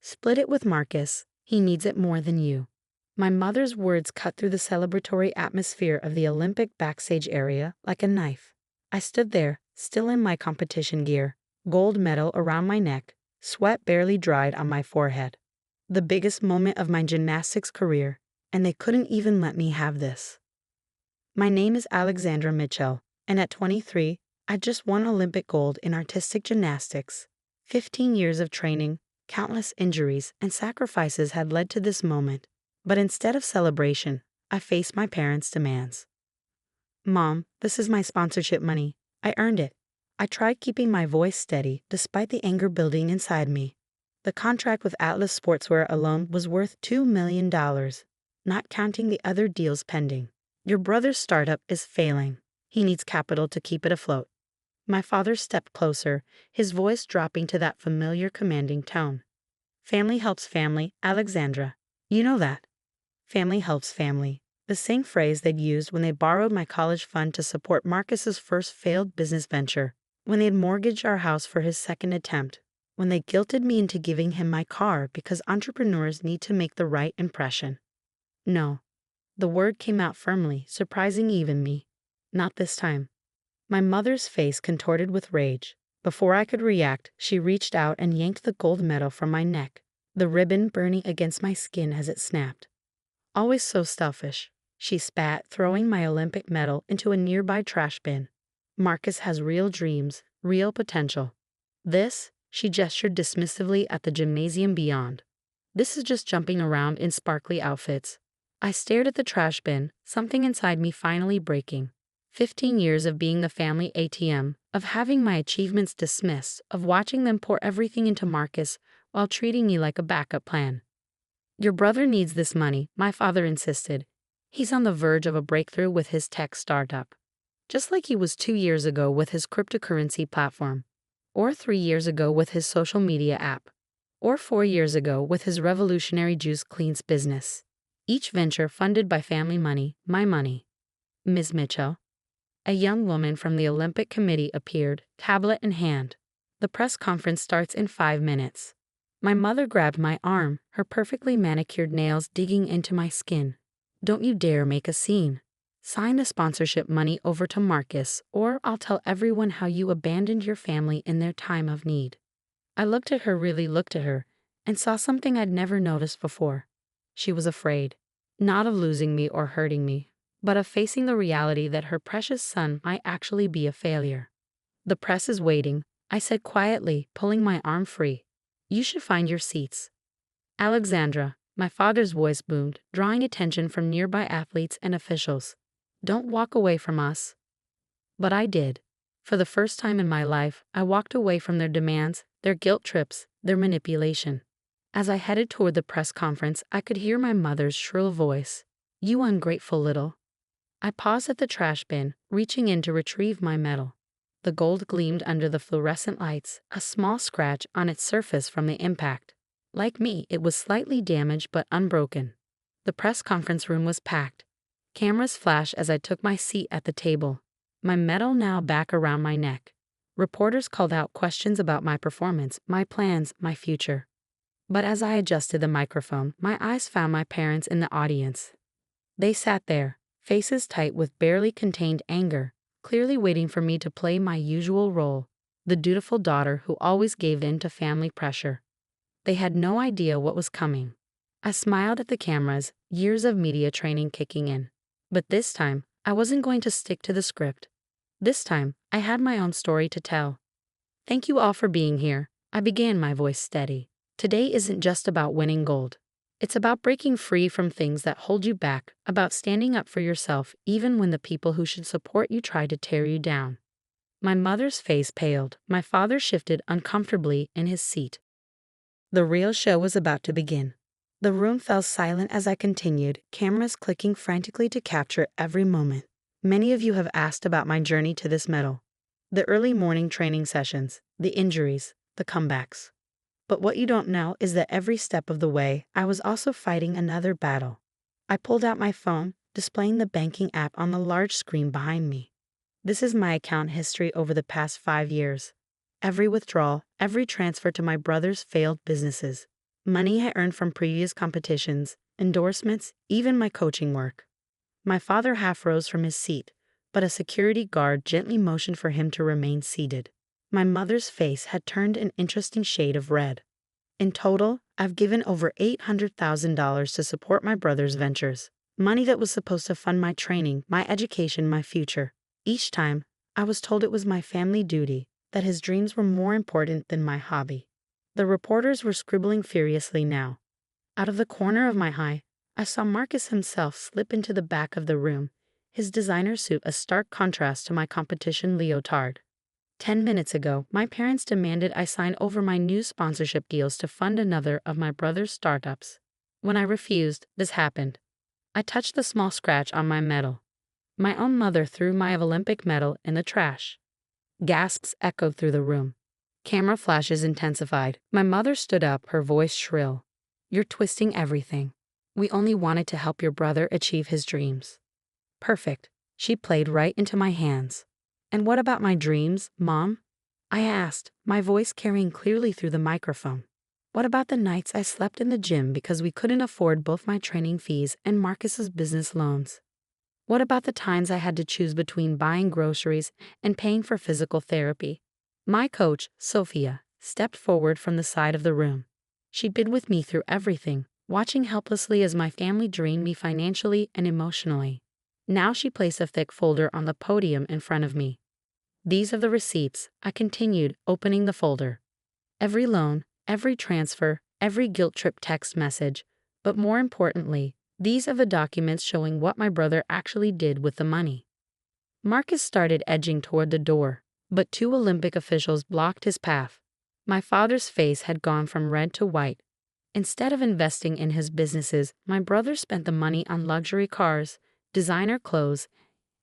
Split it with Marcus. He needs it more than you. My mother's words cut through the celebratory atmosphere of the Olympic backstage area like a knife. I stood there, still in my competition gear, gold medal around my neck, sweat barely dried on my forehead. The biggest moment of my gymnastics career, and they couldn't even let me have this. My name is Alexandra Mitchell, and at 23, I just won Olympic gold in artistic gymnastics. 15 years of training, countless injuries, and sacrifices had led to this moment. But instead of celebration, I faced my parents' demands. Mom, this is my sponsorship money. I earned it. I tried keeping my voice steady despite the anger building inside me. The contract with Atlas Sportswear alone was worth $2 million, not counting the other deals pending. Your brother's startup is failing. He needs capital to keep it afloat. My father stepped closer, his voice dropping to that familiar commanding tone. Family helps family, Alexandra. You know that. Family helps family. The same phrase they'd used when they borrowed my college fund to support Marcus's first failed business venture, when they'd mortgaged our house for his second attempt, when they guilted me into giving him my car because entrepreneurs need to make the right impression. No. The word came out firmly, surprising even me. Not this time. My mother's face contorted with rage. Before I could react, she reached out and yanked the gold medal from my neck, the ribbon burning against my skin as it snapped. Always so selfish, she spat, throwing my Olympic medal into a nearby trash bin. Marcus has real dreams, real potential. This, she gestured dismissively at the gymnasium beyond. This is just jumping around in sparkly outfits. I stared at the trash bin, something inside me finally breaking. 15 years of being the family ATM, of having my achievements dismissed, of watching them pour everything into Marcus while treating me like a backup plan. Your brother needs this money, my father insisted. He's on the verge of a breakthrough with his tech startup. Just like he was 2 years ago with his cryptocurrency platform, or 3 years ago with his social media app, or 4 years ago with his revolutionary juice cleans business. Each venture funded by family money, my money. Ms. Mitchell. A young woman from the Olympic Committee appeared, tablet in hand. The press conference starts in 5 minutes. My mother grabbed my arm, her perfectly manicured nails digging into my skin. Don't you dare make a scene. Sign the sponsorship money over to Marcus, or I'll tell everyone how you abandoned your family in their time of need. I really looked at her, and saw something I'd never noticed before. She was afraid, not of losing me or hurting me, but of facing the reality that her precious son might actually be a failure. The press is waiting, I said quietly, pulling my arm free. You should find your seats. Alexandra, my father's voice boomed, drawing attention from nearby athletes and officials. Don't walk away from us. But I did. For the first time in my life, I walked away from their demands, their guilt trips, their manipulation. As I headed toward the press conference, I could hear my mother's shrill voice. You ungrateful little. I paused at the trash bin, reaching in to retrieve my medal. The gold gleamed under the fluorescent lights, a small scratch on its surface from the impact. Like me, it was slightly damaged but unbroken. The press conference room was packed. Cameras flashed as I took my seat at the table, my medal now back around my neck. Reporters called out questions about my performance, my plans, my future. But as I adjusted the microphone, my eyes found my parents in the audience. They sat there, faces tight with barely contained anger, clearly waiting for me to play my usual role, the dutiful daughter who always gave in to family pressure. They had no idea what was coming. I smiled at the cameras, years of media training kicking in. But this time, I wasn't going to stick to the script. This time, I had my own story to tell. Thank you all for being here, I began, my voice steady. Today isn't just about winning gold. It's about breaking free from things that hold you back, about standing up for yourself even when the people who should support you try to tear you down. My mother's face paled, my father shifted uncomfortably in his seat. The real show was about to begin. The room fell silent as I continued, cameras clicking frantically to capture every moment. Many of you have asked about my journey to this medal. The early morning training sessions, the injuries, the comebacks. But what you don't know is that every step of the way, I was also fighting another battle. I pulled out my phone, displaying the banking app on the large screen behind me. This is my account history over the past 5 years. Every withdrawal, every transfer to my brother's failed businesses. money I earned from previous competitions, endorsements, even my coaching work. My father half rose from his seat, but a security guard gently motioned for him to remain seated. My mother's face had turned an interesting shade of red. In total, I've given over $800,000 to support my brother's ventures. Money that was supposed to fund my training, my education, my future. Each time, I was told it was my family duty, that his dreams were more important than my hobby. The reporters were scribbling furiously now. Out of the corner of my eye, I saw Marcus himself slip into the back of the room, his designer suit a stark contrast to my competition leotard. 10 minutes ago, my parents demanded I sign over my new sponsorship deals to fund another of my brother's startups. When I refused, this happened. I touched the small scratch on my medal. My own mother threw my Olympic medal in the trash. Gasps echoed through the room. Camera flashes intensified. My mother stood up, her voice shrill. "You're twisting everything. We only wanted to help your brother achieve his dreams." Perfect. She played right into my hands. "And what about my dreams, Mom?" I asked, my voice carrying clearly through the microphone. "What about the nights I slept in the gym because we couldn't afford both my training fees and Marcus's business loans? What about the times I had to choose between buying groceries and paying for physical therapy?" My coach, Sophia, stepped forward from the side of the room. She'd been with me through everything, watching helplessly as my family drained me financially and emotionally. Now she placed a thick folder on the podium in front of me. "These are the receipts," I continued, opening the folder. "Every loan, every transfer, every guilt trip text message, but more importantly, these are the documents showing what my brother actually did with the money." Marcus started edging toward the door, but two Olympic officials blocked his path. My father's face had gone from red to white. Instead of investing in his businesses, my brother spent the money on luxury cars, designer clothes,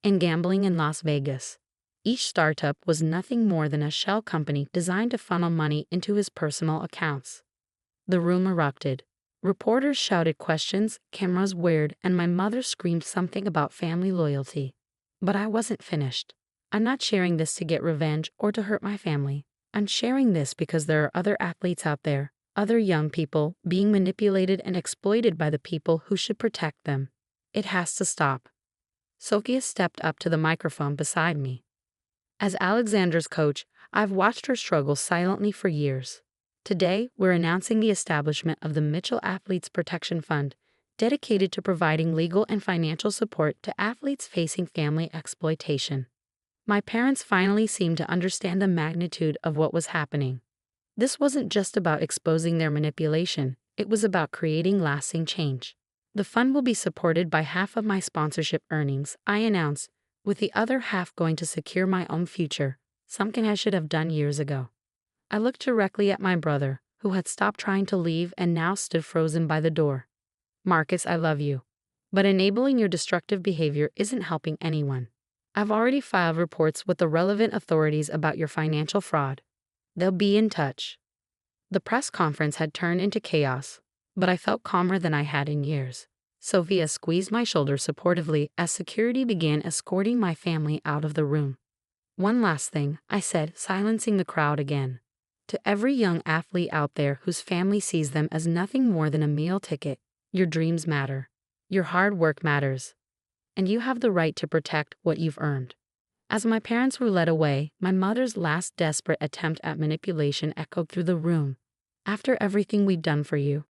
and gambling in Las Vegas. Each startup was nothing more than a shell company designed to funnel money into his personal accounts. The room erupted. Reporters shouted questions, cameras whirred, and my mother screamed something about family loyalty. But I wasn't finished. "I'm not sharing this to get revenge or to hurt my family. I'm sharing this because there are other athletes out there, other young people, being manipulated and exploited by the people who should protect them. It has to stop." Sophia stepped up to the microphone beside me. As Alexandra's coach, I've watched her struggle silently for years. Today, we're announcing the establishment of the Mitchell Athletes Protection Fund, dedicated to providing legal and financial support to athletes facing family exploitation. My parents finally seemed to understand the magnitude of what was happening. This wasn't just about exposing their manipulation, it was about creating lasting change. "The fund will be supported by half of my sponsorship earnings," I announced, "with the other half going to secure my own future, something I should have done years ago." I looked directly at my brother, who had stopped trying to leave and now stood frozen by the door. "Marcus, I love you, but enabling your destructive behavior isn't helping anyone. I've already filed reports with the relevant authorities about your financial fraud. They'll be in touch." The press conference had turned into chaos, but I felt calmer than I had in years. Sophia squeezed my shoulder supportively as security began escorting my family out of the room. "One last thing," I said, silencing the crowd again. "To every young athlete out there whose family sees them as nothing more than a meal ticket, your dreams matter. Your hard work matters. And you have the right to protect what you've earned." As my parents were led away, my mother's last desperate attempt at manipulation echoed through the room. "After everything we've done for you."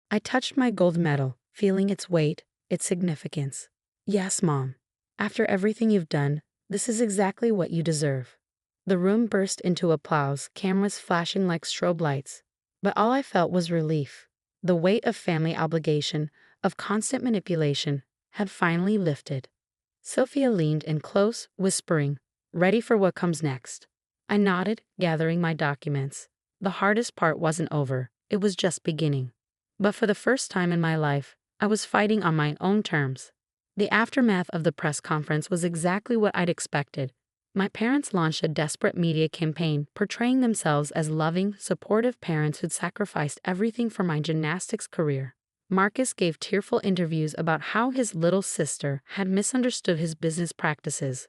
I touched my gold medal, feeling its weight, its significance. "Yes, Mom. After everything you've done, this is exactly what you deserve." The room burst into applause, cameras flashing like strobe lights. But all I felt was relief. The weight of family obligation, of constant manipulation, had finally lifted. Sophia leaned in close, whispering, "Ready for what comes next?" I nodded, gathering my documents. The hardest part wasn't over, it was just beginning. But for the first time in my life, I was fighting on my own terms. The aftermath of the press conference was exactly what I'd expected. My parents launched a desperate media campaign portraying themselves as loving, supportive parents who'd sacrificed everything for my gymnastics career. Marcus gave tearful interviews about how his little sister had misunderstood his business practices.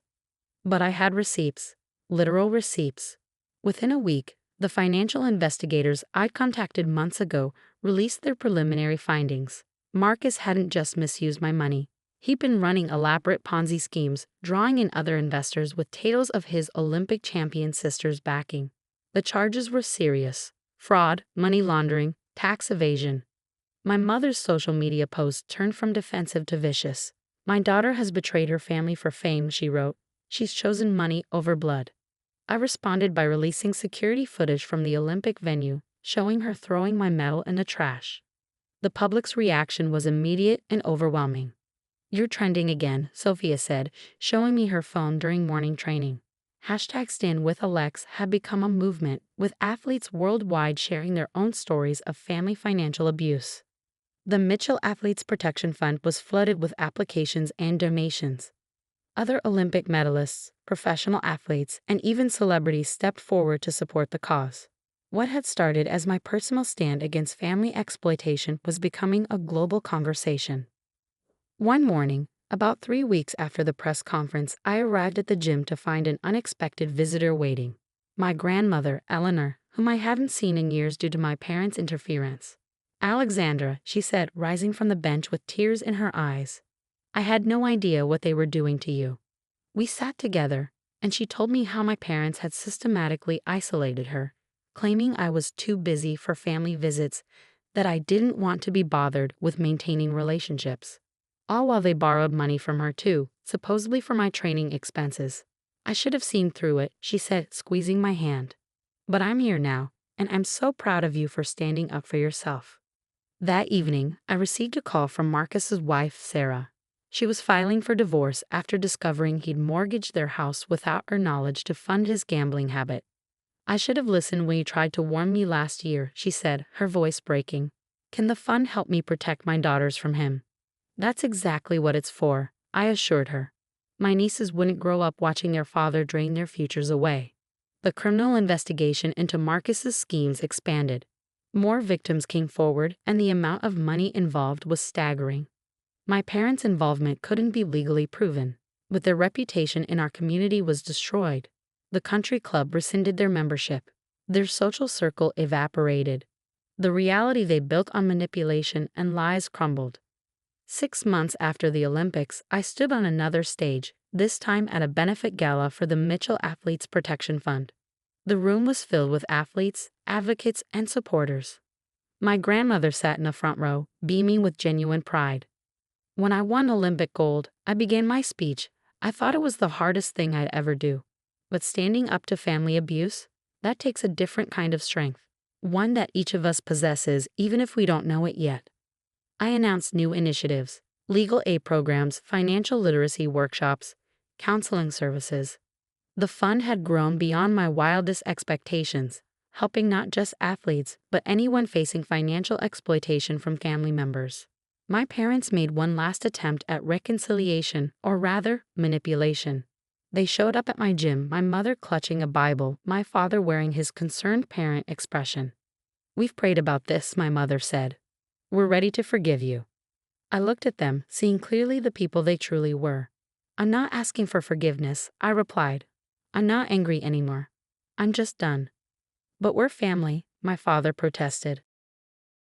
But I had receipts, literal receipts. Within a week, The financial investigators I'd contacted months ago released their preliminary findings. Marcus hadn't just misused my money. He'd been running elaborate Ponzi schemes, drawing in other investors with tales of his Olympic champion sister's backing. The charges were serious: fraud, money laundering, tax evasion. My mother's social media posts turned from defensive to vicious. "My daughter has betrayed her family for fame," she wrote. "She's chosen money over blood." I responded by releasing security footage from the Olympic venue, showing her throwing my medal in the trash. The public's reaction was immediate and overwhelming. "You're trending again," Sophia said, showing me her phone during morning training. #StandWithAlex had become a movement, with athletes worldwide sharing their own stories of family financial abuse. The Mitchell Athletes Protection Fund was flooded with applications and donations. Other Olympic medalists, professional athletes, and even celebrities stepped forward to support the cause. What had started as my personal stand against family exploitation was becoming a global conversation. One morning, about 3 weeks after the press conference, I arrived at the gym to find an unexpected visitor waiting. My grandmother, Eleanor, whom I hadn't seen in years due to my parents' interference. "Alexandra," she said, rising from the bench with tears in her eyes. "I had no idea what they were doing to you." We sat together, and she told me how my parents had systematically isolated her, claiming I was too busy for family visits, that I didn't want to be bothered with maintaining relationships. All while they borrowed money from her too, supposedly for my training expenses. "I should have seen through it," she said, squeezing my hand. "But I'm here now, and I'm so proud of you for standing up for yourself." That evening, I received a call from Marcus's wife, Sarah. She was filing for divorce after discovering he'd mortgaged their house without her knowledge to fund his gambling habit. "I should have listened when you tried to warn me last year," she said, her voice breaking. "Can the fund help me protect my daughters from him?" "That's exactly what it's for," I assured her. "My nieces wouldn't grow up watching their father drain their futures away." The criminal investigation into Marcus's schemes expanded. More victims came forward, and the amount of money involved was staggering. My parents' involvement couldn't be legally proven, but their reputation in our community was destroyed. The country club rescinded their membership. Their social circle evaporated. The reality they built on manipulation and lies crumbled. 6 months after the Olympics, I stood on another stage, this time at a benefit gala for the Mitchell Athletes Protection Fund. The room was filled with athletes, advocates, and supporters. My grandmother sat in the front row, beaming with genuine pride. When I won Olympic gold, I began my speech. I thought it was the hardest thing I'd ever do. But standing up to family abuse, that takes a different kind of strength, one that each of us possesses even if we don't know it yet. I announced new initiatives: legal aid programs, financial literacy workshops, counseling services. The fund had grown beyond my wildest expectations, helping not just athletes, but anyone facing financial exploitation from family members. My parents made one last attempt at reconciliation, or rather, manipulation. They showed up at my gym, my mother clutching a Bible, my father wearing his concerned parent expression. "We've prayed about this," my mother said. "We're ready to forgive you." I looked at them, seeing clearly the people they truly were. "I'm not asking for forgiveness," I replied. "I'm not angry anymore. I'm just done." "But we're family," my father protested.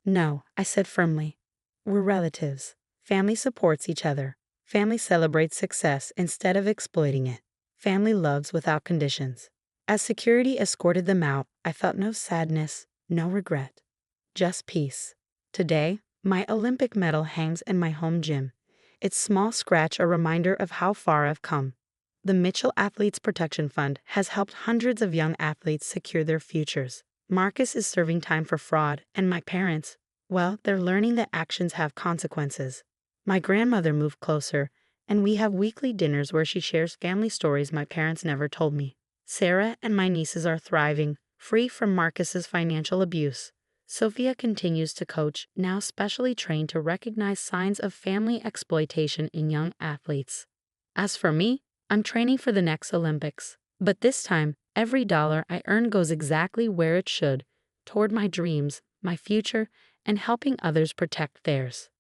"No," I said firmly. "We're relatives. Family supports each other. Family celebrates success instead of exploiting it. Family loves without conditions." As security escorted them out, I felt no sadness, no regret, just peace. Today, my Olympic medal hangs in my home gym, its small scratch a reminder of how far I've come. The Mitchell Athletes Protection Fund has helped hundreds of young athletes secure their futures. Marcus is serving time for fraud, and my parents, well, they're learning that actions have consequences. My grandmother moved closer, and we have weekly dinners where she shares family stories my parents never told me. Sarah and my nieces are thriving, free from Marcus's financial abuse. Sophia continues to coach, now specially trained to recognize signs of family exploitation in young athletes. As for me, I'm training for the next Olympics. But this time, every dollar I earn goes exactly where it should, toward my dreams, my future, and helping others protect theirs.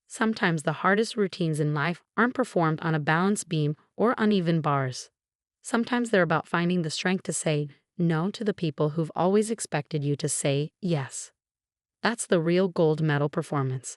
Sometimes the hardest routines in life aren't performed on a balance beam or uneven bars. Sometimes they're about finding the strength to say no to the people who've always expected you to say yes. That's the real gold medal performance.